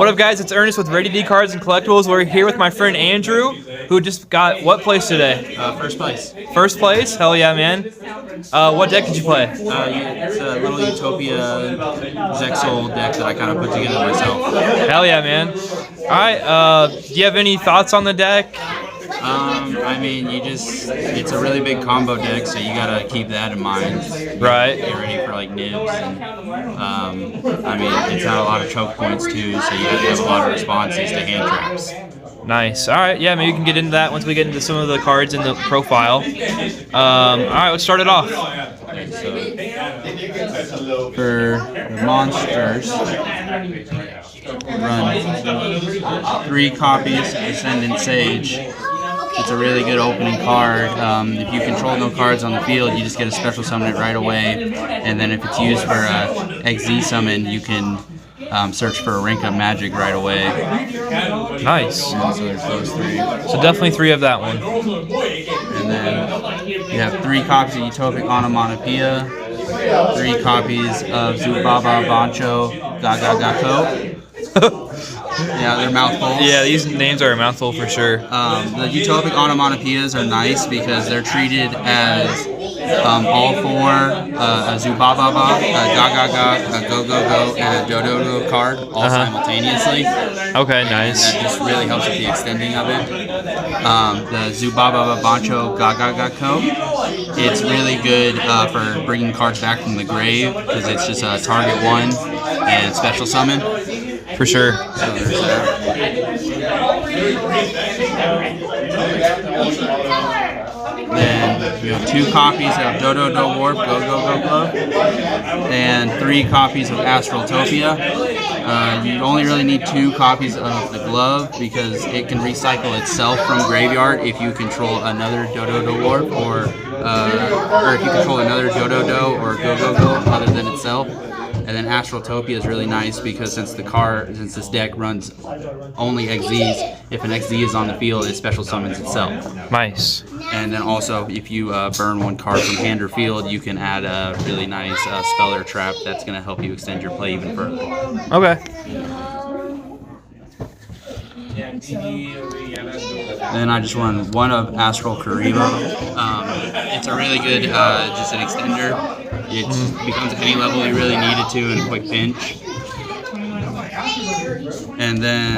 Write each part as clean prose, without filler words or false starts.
What up, guys? It's Ernest with Ready D Cards and Collectibles. We're here with my friend Andrew, who just got what place today? First place. First place? Hell yeah, man. What deck did you play? It's a little Utopia Zexal deck that I kind of put together myself. Hell yeah, man. Alright, do you have any thoughts on the deck? I mean, it's a really big combo deck, so you gotta keep that in mind. Right. Get ready for like nibs, and I mean, it's had a lot of choke points too, so you have to have a lot of responses to hand traps. Nice. Alright, yeah, maybe we can get into that once we get into some of the cards in the profile. Alright, let's start it off. Okay, so for the monsters, run 3 copies of Ascendant Sage. It's a really good opening card. If you control no cards on the field, you just get a special summon it right away. And then if it's used for a XZ summon, you can search for a Rank Up Magic right away. Nice. And so there's those 3. So definitely 3 of that one. And then you have 3 copies of Utopic Onomatopoeia, 3 copies of Zubaba Bancho Gagagako. Yeah, they're mouthfuls. Yeah, these names are a mouthful for sure. The Utopic Onomatopoeias are nice because they're treated as all 4 a Zubababa, a Gagaga, a Go-Go-Go, and a Do-Do-Do card all simultaneously. Okay, nice. That just really helps with the extending of it. The Zubababa Bancho Gagagako, it's really good for bringing cards back from the grave because it's just a target 1 and special summon. For sure. So there's that. Then we have 2 copies of Do-Do-Do Warp, Go-Go-Go Glove, and 3 copies of Astraltopia. You only really need 2 copies of the glove because it can recycle itself from graveyard if you control another Do-Do-Do Warp or if you control another Do-Do-Do or Go-Go-Go other than itself. And then Astraltopia is really nice because since this deck runs only XZs, if an XZ is on the field, it special summons itself. Nice. And then also, if you burn 1 card from hand or field, you can add a really nice spell or trap that's going to help you extend your play even further. Okay. Then I just run 1 of Astral Kariba. It's a really good, just an extender. It becomes any level you really need it to in a quick pinch. And then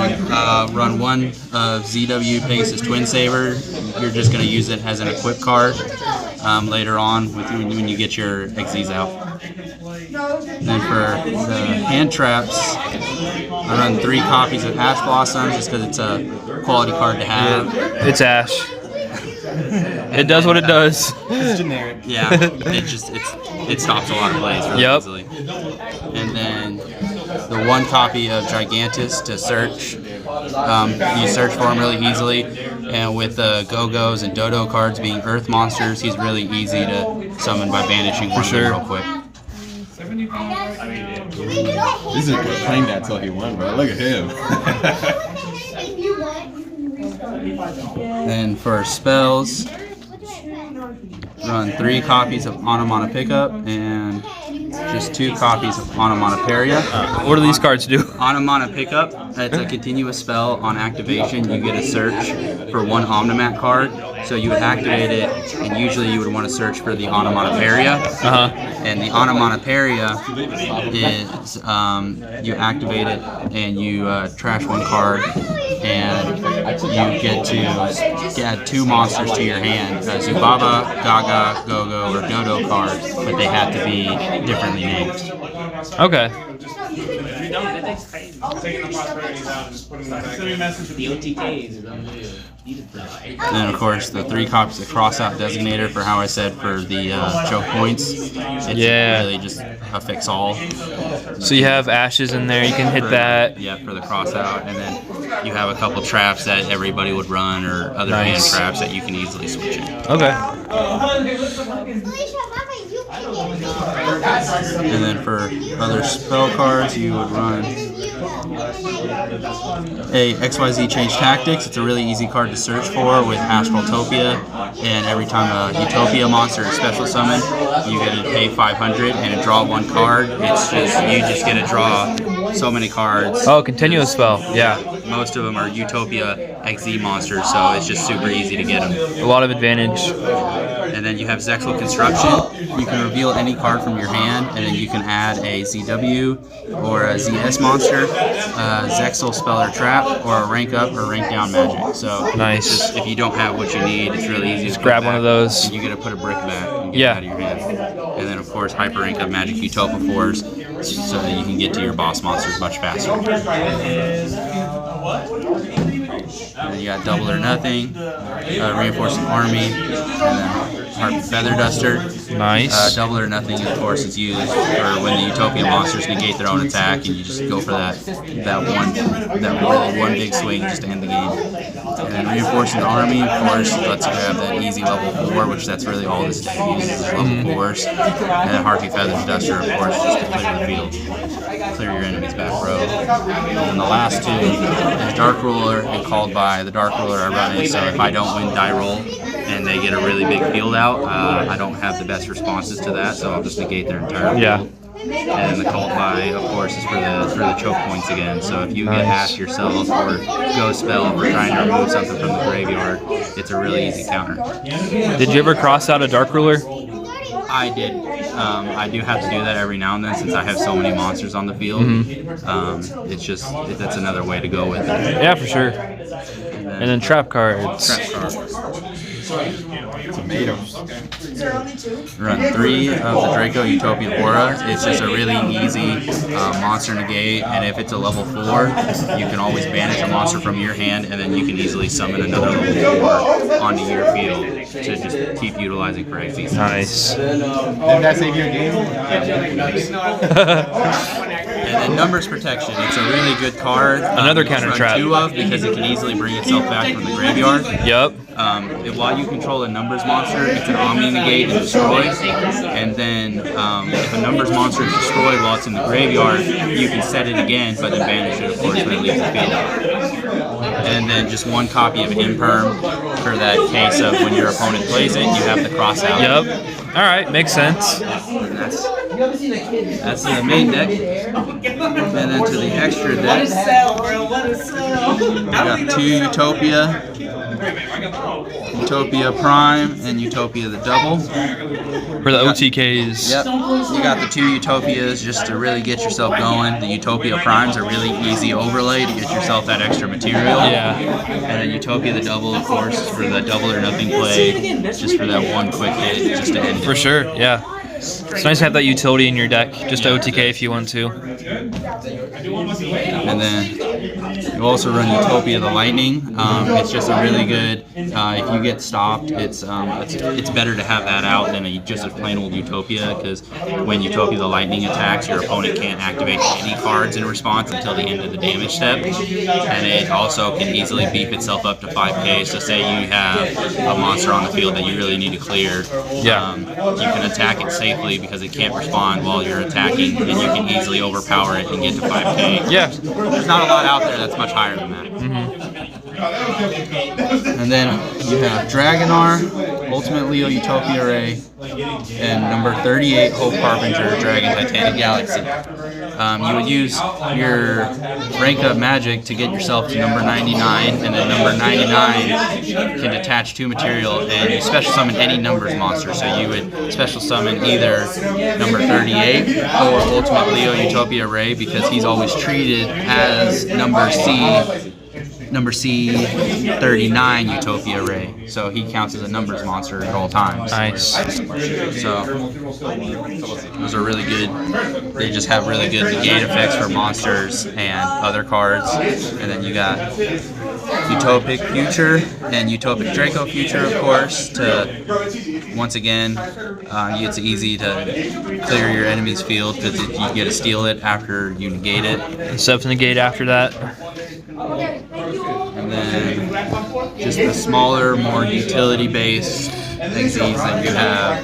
run 1 of ZW Pegasus Twin Saber. You're just going to use it as an equip card later on when you get your XZs out. Then for the hand traps, I run 3 copies of Ash Blossom just because it's a quality card to have. It's Ash. It does what it does. It's generic. Yeah, it stops a lot of plays really easily. And then the 1 copy of Gigantus to search. You search for him really easily, and with the Go-Go's and Dodo cards being Earth monsters, he's really easy to summon by banishing 1 real quick. This is playing that till he won, bro. Look at him. Then for spells, run 3 copies of Onomata Pickup and just 2 copies of Onomatopoeia. What do these cards do? Onomata Pickup, it's a continuous spell. On activation, you get a search for 1 Omnimat card. So you would activate it, and usually you would want to search for the Onomatopoeia. And the Onomatopoeia is you activate it and you trash 1 card, and you get to add 2 monsters to your hand. Zubaba, Gaga, Go-Go, or Dodo cards, but they have to be differently named. Okay. And of course, the 3 copies of Crossout Designator for how I said for the choke points. It's really just a fix-all. So you have Ashes in there, you can hit that. Yeah, for the Crossout, and then you have a couple traps that everybody would run or other hand traps that you can easily switch in. Okay. And then for other spell cards, you would run a XYZ Change Tactics. It's a really easy card to search for with Astraltopia, and every time a Utopia monster is special summoned, you get to pay 500 and draw 1 card. You just get to draw so many cards. Oh, continuous spell. Yeah. Most of them are Utopia XZ monsters, so it's just super easy to get them. A lot of advantage. And then you have Zexal Construction. You can reveal any card from your hand, and then you can add a ZW or a ZS monster, Zexal Spell or Trap, or a rank up or rank down magic. So nice. Just, if you don't have what you need, it's really easy. Just grab one of those. And you get to put a brick back and get it out of your hand. And then of course hyper rank up magic Utopia 4s, so that you can get to your boss monsters much faster. And then you got Double or Nothing, Reinforcing Army, and then Harp Feather Duster. Nice. Double or Nothing, of course, is used for when the Utopia monsters negate their own attack, and you just go for that one big swing just to end the game. And then Reinforcing the Army, of course, lets you grab that easy level 4, which that's really all this deck uses is level 4s. And then Harpy Feather Duster, of course, just to clear the field, clear your enemy's back row. And the last two is Dark Ruler and Called by. The Dark Ruler I run it, so if I don't win die roll and they get a really big field out, I don't have the best responses to that, so I'll just negate their entire field. And the Called by, of course, is for the choke points again. So if you get Ash yourself or Ghost Spell for trying to remove something from the graveyard, it's a really easy counter. Did you ever cross out a Dark Ruler? I did. I do have to do that every now and then since I have so many monsters on the field. It's just, that's another way to go with it. Yeah, for sure. And then trap cards. Tomatoes. Run 3 of the Draco Utopian Aura. It's just a really easy monster negate, and if it's a level 4, you can always banish a monster from your hand, and then you can easily summon another level 4 onto your field to just keep utilizing for XZ. Nice. Didn't that save your game? And then Numbers Protection. It's a really good card. Another counter trap. 2 of because it can easily bring itself back from the graveyard. Yep. While you control a Numbers monster, it's an Omni negate and destroy. And then if a Numbers monster is destroyed while it's in the graveyard, you can set it again, but then banish it, of course, when it leaves the field. And then just 1 copy of Imperm for that case of when your opponent plays it, you have the cross out. Yep. All right, makes sense. And that's the main deck. And then to the extra deck, we got 2 Utopia Prime and Utopia the Double. For the OTKs. Yep. You got the 2 Utopias just to really get yourself going. The Utopia Primes are really easy overlay to get yourself that extra material. Yeah. And then Utopia the Double, of course, is for the double or nothing play, just for that one quick hit, just to end it. For sure, yeah. It's nice to have that utility in your deck, just OTK if you want to. And then you also run Utopia the Lightning. It's just a really good, if you get stopped, it's better to have that out than just a plain old Utopia, because when Utopia the Lightning attacks, your opponent can't activate any cards in response until the end of the damage step. And it also can easily beef itself up to 5k, so say you have a monster on the field that you really need to clear. Yeah. You can attack it safely because it can't respond while you're attacking, and you can easily overpower it and get to 5k. Yeah. There's not a lot out there that's much higher than that. And then you have Dragonar, Ultimate Leo Utopia Ray, and number 38 Hope Harbinger Dragon Titanic Galaxy. You would use your rank up magic to get yourself to number 99, and then number 99 can detach 2 material, and you special summon any numbers monster. So you would special summon either number 38 or Ultimate Leo Utopia Ray, because he's always treated as number C39 Utopia Ray, so he counts as a numbers monster at all times. Nice. So those are really good. They just have really good negate effects for monsters and other cards. And then you got Utopic Future and Utopic Draco Future, of course. To once again, it's easy to clear your enemy's field because you get to steal it after you negate it. And self-negate after that. And then just the smaller, more utility-based XZs that you have.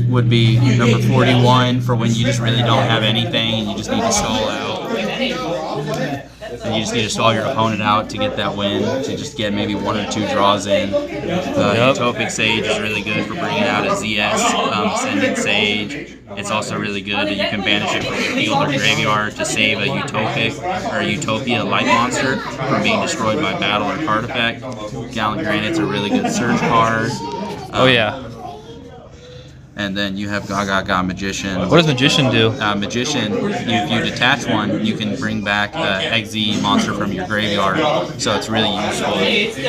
Would be number 41 for when you just really don't have anything and you just need to stall out. And you just need to stall your opponent out to get that win, to just get maybe 1 or 2 draws in. Utopic Sage is really good for bringing out a ZS Ascendant Sage. It's also really good that you can banish it from your field or graveyard to save a Utopic or a Utopia light monster from being destroyed by battle or card effect. Gallant Granite's a really good search card. Oh yeah. And then you have Gaga Magician. What does Magician do? Magician, if you detach one, you can bring back an XZ monster from your graveyard. So it's really useful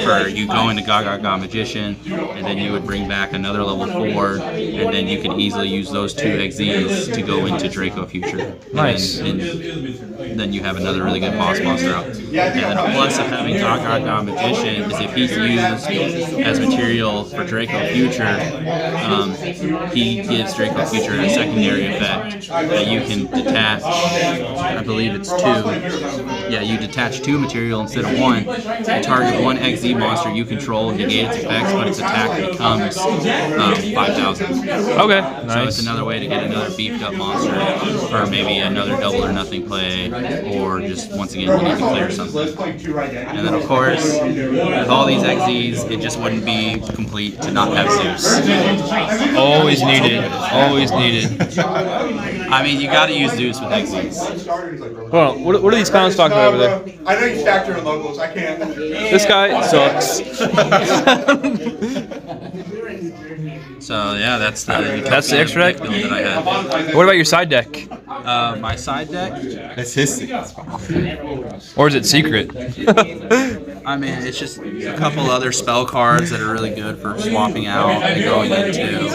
for you going to Gaga Magician, and then you would bring back another level 4, and then you can easily use those 2 XZs to go into Draco Future. Nice. And then you have another really good boss monster out. And then a plus of having Gaga Magician is if he's used as material for Draco Future, he gives Draco Future a secondary effect that you can detach. I believe it's 2. Yeah, you detach 2 material instead of 1. You target 1 XZ monster you control, negate its effects, but its attack becomes 5,000. Okay, nice. So it's another way to get another beefed up monster for maybe another double or nothing play, or just once again you need to clear something. And then of course, with all these XZs, it just wouldn't be complete to not have Zeus. Always needed. Always needed. I mean, you got to use Zeus with XZs. Hold on. What are these clowns talking about over there? I know you stacked your locals. I can't. This guy sucks. So yeah, that's the extra deck build that I have. What about your side deck? My side deck. That's his thing. Or is it secret? I mean, it's just a couple other spell cards that are really good for swapping out and going into.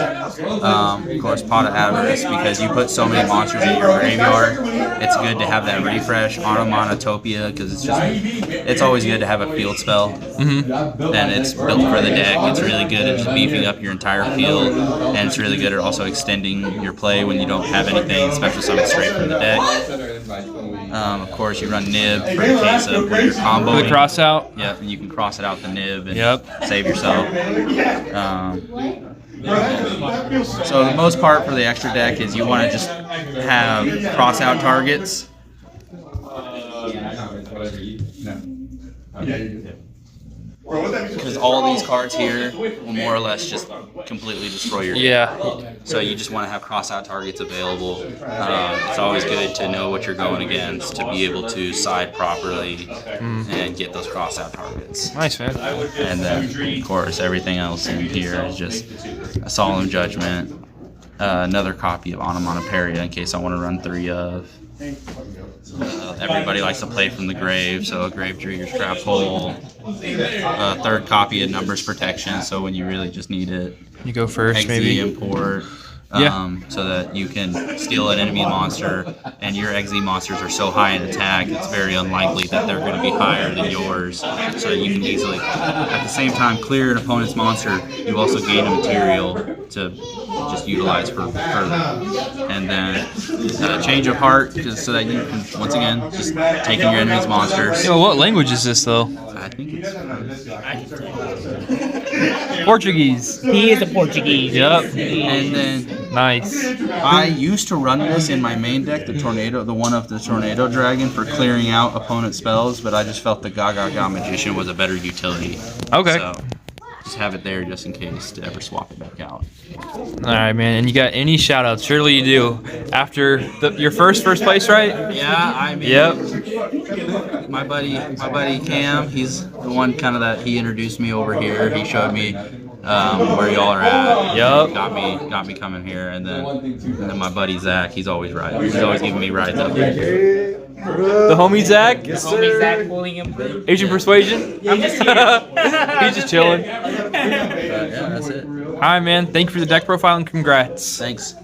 Of course, Pot of Avarice, because you put so many monsters in your graveyard. It's good to have that refresh. Onomatopia, because it's always good to have a field spell. And it's built for the deck. It's really good at just beefing up your entire field, and it's really good at also extending your play when you don't have anything, especially something straight from the deck. Of course, you run Nib for the case of where you're comboing. The cross out? Yep, and you can cross it out the Nib and Yep. save yourself. So the most part for the extra deck is you want to just have cross out targets. Because all these cards here will more or less just completely destroy your deck. Yeah. So you just want to have cross-out targets available. It's always good to know what you're going against to be able to side properly and get those cross-out targets. Nice, man. And then, of course, everything else in here is just a Solemn Judgment, another copy of Onomatopeia in case I want to run 3 of. Everybody likes to play from the grave, so a Grave Digger's Trap Hole. A 3rd copy of Numbers Protection, so when you really just need it. You go first, XZ maybe. import. Yeah. So that you can steal an enemy monster, and your XZ monsters are so high in attack, it's very unlikely that they're going to be higher than yours. So you can easily, at the same time, clear an opponent's monster. You also gain a material to just utilize for further. And then Change of Heart, just so that you can, once again, just taking your enemy's monsters. Yo, what language is this, though? I think it's Portuguese. He is a Portuguese. Yep. And then Nice. I used to run this in my main deck, the one of the Tornado Dragon, for clearing out opponent spells, but I just felt the Gaga Magician was a better utility. Okay. So just have it there just in case to ever swap it back out. All right, man. And you got any shout-outs? Surely you do. After your first place, right? Yeah, I mean, Yep. my buddy Cam, he's the one kind of that he introduced me over here. He showed me where y'all are at. Yup. Got me coming here, and then my buddy Zach, he's always riding. He's always giving me rides up here. The homie Zach? Homie Zach William. Asian Persuasion? I'm just He's just chilling. Yeah, that's it. All right, man. Thank you for the deck profile and congrats. Thanks.